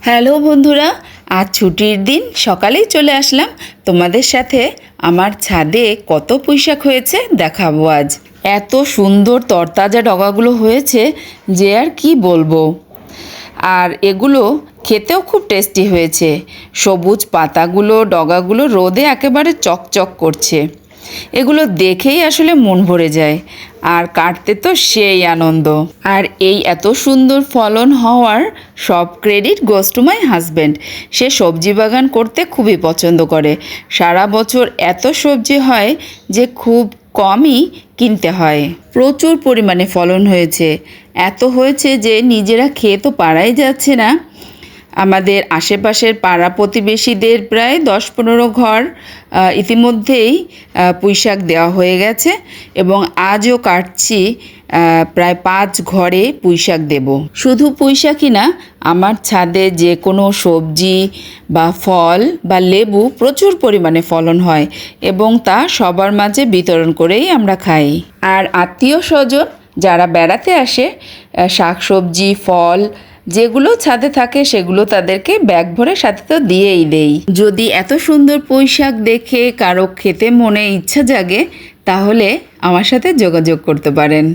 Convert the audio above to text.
Hello বন্ধুরা, আজ ছুটির দিন সকালেই চলে আসলাম তোমাদের সাথে। আমার ছাদে কত পুঁইশাক হয়েছে দেখাবো আজ। এত সুন্দর তরতাজা ডগাগুলো হয়েছে যে আর কি বলবো। আর এগুলো খেতেও খুব টেস্টি হয়েছে। সবুজ পাতাগুলো, ডগাগুলো রোদে একেবারে চকচক করছে। এগুলো দেখেই আসলে মন ভরে যায়, আর কাটতে তো সেই আনন্দ। আর এই এত সুন্দর ফলন হওয়ার সব credit goes to my husband. সে সবজি বাগান করতে খুবই পছন্দ করে। সারা বছর এত সবজি হয় যে খুব কমই কিনতে হয়। প্রচুর পরিমাণে ফলন হয়েছে, এত হয়েছে যে নিজেরা খেয়ে তো পারাই যাচ্ছে না। আমাদের আশেপাশের পাড়া প্রতিবেশীদের প্রায় 10-15 ঘর ইতিমধ্যেই পুঁইশাক দেওয়া হয়ে গেছে, এবং আজও কাটছি প্রায় 5 ঘরে পুঁইশাক দেব। শুধু পুঁইশাকই না, আমার ছাদে যে কোনো সবজি বা ফল বা লেবু প্রচুর পরিমাণে ফলন হয়, এবং তা সবার মাঝে বিতরণ করেই আমরা খাই। আর আত্মীয় স্বজন যারা বেড়াতে আসে, শাকসবজি ফল যেগুলো ছাদে থাকে সেগুলো তাদেরকে ব্যাগ ভরে সাথে তো দিয়েই দেই। যদি এত সুন্দর পুঁইশাক দেখে কারো খেতে মনে ইচ্ছা জাগে, তাহলে আমার সাথে যোগাযোগ করতে পারেন।